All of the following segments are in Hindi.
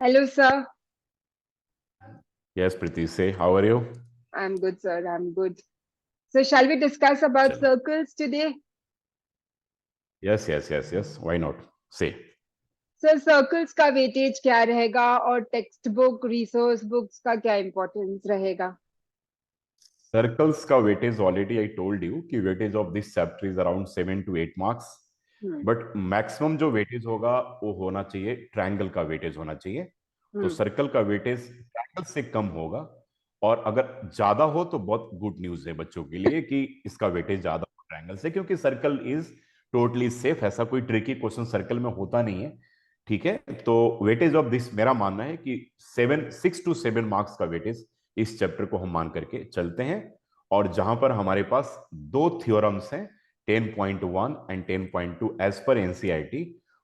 Hello, sir. Yes, Priti, say, how are you? I'm good, sir. I'm good. So, shall we discuss about Chalo. circles today? Yes. Why not? Say. Sir circles का वेटेज क्या रहेगा और टेक्स्ट बुक रिसोर्स बुक्स का क्या इम्पोर्टेंस रहेगा? Circles का weightage already I told you कि weightage of this chapter is around 7 to 8 marks. Hmm but maximum जो वेटेज होगा वो होना चाहिए ट्रायंगल का वेटेज होना चाहिए। तो हम्म सर्कल का वेटेज ट्रायंगल से कम होगा। और अगर ज्यादा हो तो बहुत गुड न्यूज है बच्चों के लिए कि इसका वेटेज ज्यादा हो ट्रायंगल से, क्योंकि सर्कल इज टोटली सेफ। ऐसा कोई ट्रिकी क्वेश्चन सर्कल में होता नहीं है। ठीक है, तो वेटेज ऑफ दिस मेरा मानना है कि 6 to 7 मार्क्स का वेटेज इस चैप्टर को हम मान करके चलते हैं। और जहां पर हमारे पास दो थ्योरम्स हैं, 10.1 एंड 10.2 एज पर एनसीईआरटी,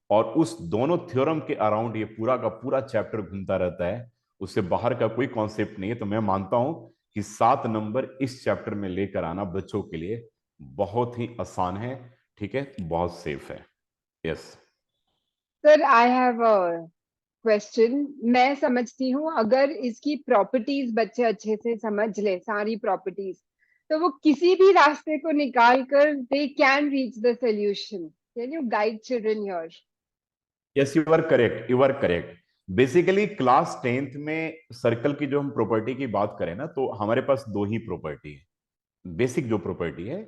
और उस दोनों थ्योरम के अराउंड ये पूरा का पूरा चैप्टर घूमता रहता है। उससे बाहर का कोई कॉन्सेप्ट नहीं है। तो मैं मानता हूं कि 7 नंबर इस चैप्टर में लेकर आना बच्चों के लिए बहुत ही आसान है। ठीक है, बहुत सेफ है। Yes. Sir I have a question. मैं समझती हूँ अगर इसकी प्रॉपर्टीज बच्चे अच्छे से समझ ले सारी प्रॉपर्टीज, तो वो किसी भी रास्ते को निकाल कर they can reach the solution. Can you guide children here? Yes, you are correct. Basically class 10th में सर्कल की जो हम प्रॉपर्टी की बात करें ना, तो हमारे पास दो ही प्रॉपर्टी है। बेसिक जो प्रॉपर्टी है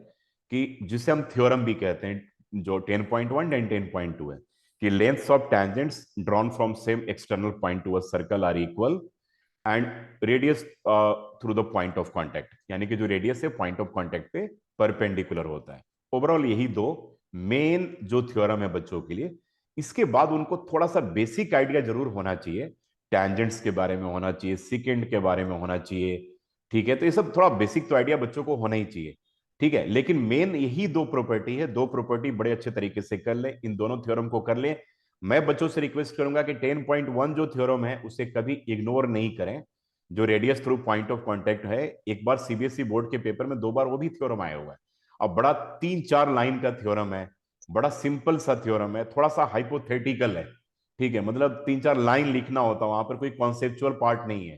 कि जिसे हम थ्योरम भी कहते हैं, जो 10.1 एंड 10.2 है, कि lengths of tangents drawn from same external point to a circle are equal and radius through the point of contact, यानी कि जो रेडियस है पॉइंट ऑफ कांटेक्ट पे परपेंडिकुलर होता है। ओवरऑल यही दो मेन जो थ्योरम है बच्चों के लिए। इसके बाद उनको थोड़ा सा बेसिक आइडिया जरूर होना चाहिए, टेंजेंट्स के बारे में होना चाहिए, सिकेंड के बारे में होना चाहिए। ठीक है, तो ये सब थोड़ा बेसिक तो आइडिया बच्चों को होना ही चाहिए। ठीक है, लेकिन मेन यही दो प्रॉपर्टी है। दो प्रॉपर्टी बड़े अच्छे तरीके से कर ले, इन दोनों थ्योरम को कर ले। मैं बच्चों से रिक्वेस्ट करूंगा कि 10.1 जो थ्योरम है उसे कभी इग्नोर नहीं करें। जो radius through point of contact है, एक बार सीबीएसई बोर्ड के पेपर में 2 बार वो भी थ्योरम आया हुआ है। अब बड़ा 3-4 लाइन का थ्योरम है, बड़ा सिंपल सा थ्योरम है, थोड़ा सा हाइपोथेटिकल है। ठीक है, मतलब 3-4 लाइन लिखना होता है, वहां पर कोई कॉन्सेप्चुअल पार्ट नहीं है।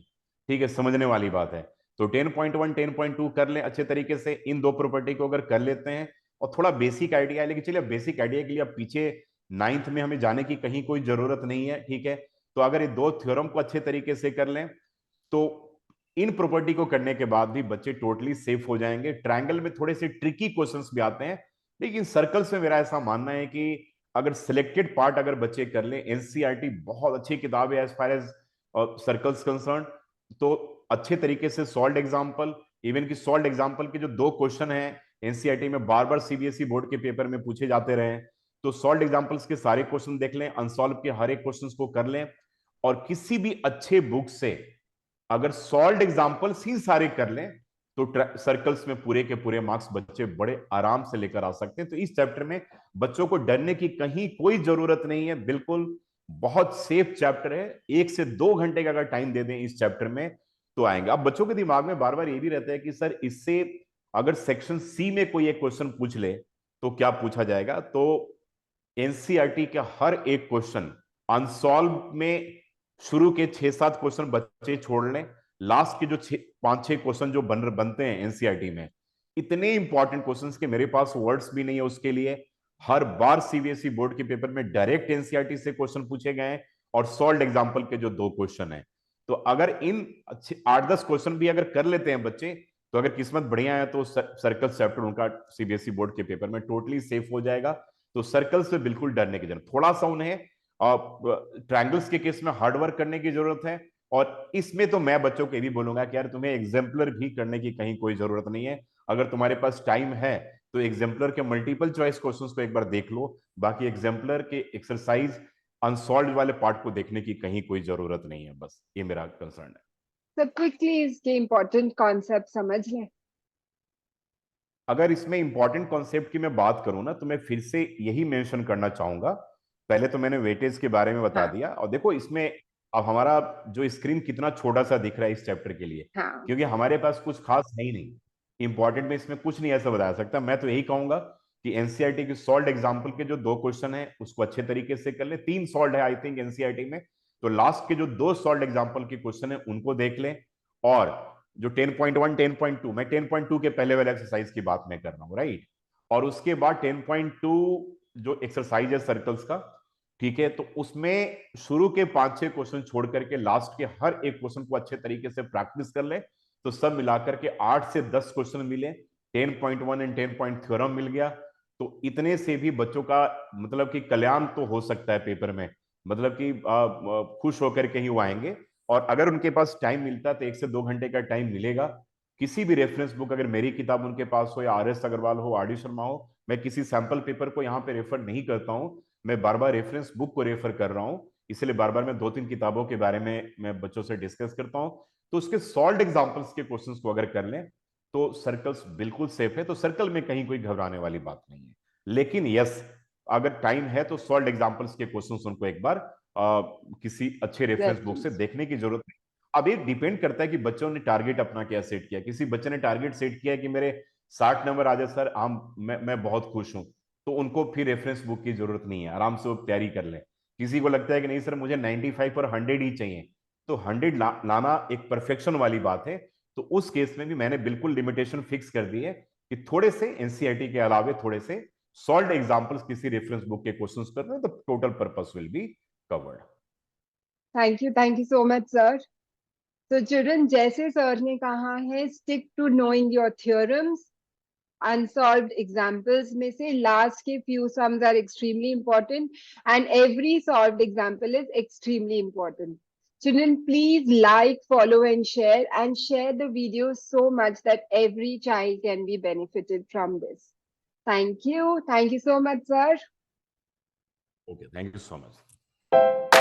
ठीक है, समझने वाली बात है। तो 10.1 10.2 कर लें अच्छे तरीके से, इन दो प्रॉपर्टी को अगर कर लेते हैं और थोड़ा बेसिक आइडिया है। लेकिन चलिए, बेसिक आइडिया के लिए अब पीछे 9th में हमें जाने की कहीं कोई जरूरत नहीं है। ठीक है, तो अगर ये दो थ्योरम को अच्छे तरीके से कर लें तो इन प्रॉपर्टी को करने के बाद भी बच्चे टोटली सेफ हो जाएंगे। ट्रायंगल में थोड़े से ट्रिकी क्वेश्चंस भी आते हैं, लेकिन सर्कल्स में मेरा ऐसा मानना है कि अगर सिलेक्टेड पार्ट अगर बच्चे कर लें, एनसीईआरटी बहुत अच्छी किताब है as far as circles concern. तो अच्छे तरीके से सॉल्व एग्जाम्पल, इवन की सॉल्व एग्जाम्पल के जो दो क्वेश्चन है एनसीईआरटी में बार बार सीबीएसई बोर्ड के पेपर में पूछे जाते रहे, तो सॉल्व एग्जाम्पल्स के सारे क्वेश्चन देख लें, अनसॉल्व के हर एक क्वेश्चन को कर लें। और किसी भी अच्छे बुक से अगर सॉल्व एग्जाम्पल्स ही सारे कर लें तो सर्कल्स में पूरे के पूरे मार्क्स बच्चे बड़े आराम से लेकर आ सकते हैं। तो इस चैप्टर में बच्चों को डरने की कहीं कोई जरूरत नहीं है, बिल्कुल बहुत सेफ चैप्टर है। 1 से 2 घंटे का अगर टाइम दे दें इस चैप्टर में तो आएंगे। अब बच्चों के दिमाग में बार बार ये भी रहता है कि सर इससे अगर सेक्शन सी में कोई एक क्वेश्चन पूछ ले तो क्या पूछा जाएगा। तो एनसीईआरटी का हर एक क्वेश्चन अनसॉल्व में शुरू के 6-7 क्वेश्चन बच्चे छोड़ लें, लास्ट के जो 5-6 क्वेश्चन जो बनते हैं एनसीईआरटी में, इतने इंपॉर्टेंट क्वेश्चंस के मेरे पास वर्ड्स भी नहीं है उसके लिए। हर बार सीबीएसई बोर्ड के पेपर में डायरेक्ट एनसीईआरटी से क्वेश्चन पूछे गए हैं और सॉल्व एग्जाम्पल के जो दो क्वेश्चन है। तो अगर इन 8-10 क्वेश्चन भी अगर कर लेते हैं बच्चे, तो अगर किस्मत बढ़िया है तो सर्कल चैप्टर उनका सीबीएसई बोर्ड के पेपर में टोटली सेफ हो जाएगा। तो सर्कल से बिल्कुल डरने की जरूरत, थोड़ा सा उन्हें ट्रायंगल्स के केस में हार्डवर्क करने की जरूरत है। और इसमें तो मैं बच्चों को ये भी बोलूंगा कि यार तुम्हें एग्जाम्पलर भी करने की कहीं कोई जरूरत नहीं है। अगर तुम्हारे पास टाइम है तो एग्जाम्पलर के मल्टीपल चॉइस क्वेश्चंस को एक बार देख लो, बाकी एग्जाम्पलर के एक्सरसाइज अनसॉल्व वाले पार्ट को देखने की कहीं कोई जरूरत नहीं है। बस ये मेरा कंसर्न है। सब क्विकली इसके इम्पोर्टेंट कॉन्सेप्ट समझ लें। अगर इसमें इंपॉर्टेंट कॉन्सेप्ट की मैं बात करूं ना, तो मैं फिर से यही मेंशन करना चाहूंगा। पहले तो मैंने वेटेज के बारे में बता हाँ दिया, और देखो इसमें अब हमारा जो स्क्रीन कितना छोटा सा दिख रहा है इस चैप्टर के लिए, हाँ। क्योंकि हमारे पास कुछ खास है ही नहीं। इंपॉर्टेंट में इसमें कुछ नहीं ऐसा बता सकता। मैं तो यही कहूंगा कि एनसीईआरटी की सॉल्व एग्जाम्पल के जो दो क्वेश्चन है उसको अच्छे तरीके से कर ले। 3 सॉल्व है आई थिंक एनसीईआरटी में, तो लास्ट के जो 2 सॉल्व एग्जाम्पल के क्वेश्चन है उनको देख लें, और जो 10.1 10.2, मैं 10.2 के पहले वाले एक्सरसाइज की बात मैं कर रहा हूं, राइट। और उसके बाद 10.2 जो एक्सरसाइज है सर्कल्स का, ठीक है, तो उसमें शुरू के 5-6 क्वेश्चन छोड़ करके लास्ट के हर एक क्वेश्चन को अच्छे तरीके से प्रैक्टिस कर ले, तो सब मिलाकर के 8 से 10 क्वेश्चन मिले, 10.1 एंड 10 पॉइंट थ्योरम मिल गया। तो इतने से भी बच्चों का मतलब कि कल्याण तो हो सकता है पेपर में, मतलब कि खुश होकर के ही वो आएंगे। और अगर उनके पास टाइम मिलता है तो 1 से 2 घंटे का टाइम मिलेगा, किसी भी रेफरेंस बुक, अगर मेरी किताब उनके पास हो या RS अग्रवाल हो, RD शर्मा हो, मैं किसी सैंपल पेपर को यहाँ पे रेफर नहीं करता हूँ, मैं बार बार रेफरेंस बुक को रेफर कर रहा हूँ। इसलिए बार बार मैं 2-3 किताबों के बारे में मैं बच्चों से डिस्कस करता हूँ। तो उसके सॉल्व एग्जाम्पल्स के क्वेश्चंस को अगर कर लें तो सर्कल्स बिल्कुल सेफ है, तो सर्कल में कहीं कोई घबराने वाली बात नहीं है। लेकिन यस, अगर टाइम है तो सॉल्व एग्जाम्पल्स के क्वेश्चंस उनको एक बार किसी अच्छे रेफरेंस बुक से रेफरेंस। देखने की जरूरत है। अब ये डिपेंड करता है कि बच्चों ने टारगेट अपना क्या सेट किया। किसी बच्चे ने टारगेट सेट किया है कि मेरे 60 नंबर आ जाए सर, मैं बहुत खुश हूं, तो उनको फिर रेफरेंस बुक की जरूरत नहीं है, आराम से वो तैयारी कर ले। किसी को लगता है कि नहीं सर मुझे 95 और 100 ही चाहिए, तो 100 लाना एक परफेक्शन वाली बात है। तो उस केस में भी मैंने बिल्कुल लिमिटेशन फिक्स कर दी है कि थोड़े से एनसीईआरटी के अलावे थोड़े से सॉल्व एग्जांपल्स किसी रेफरेंस बुक के क्वेश्चंस कर रहे हैं, तो total purpose will be covered. Thank you so much sir. तो चिल्ड्रन, जैसे सर ने कहा है, stick to knowing your theorems. Unsolved examples में से last के few sums are extremely important, and every solved example is extremely important. Children, please like, follow and share the video so much that every child can be benefited from this. Thank you so much sir. Okay, thank you so much.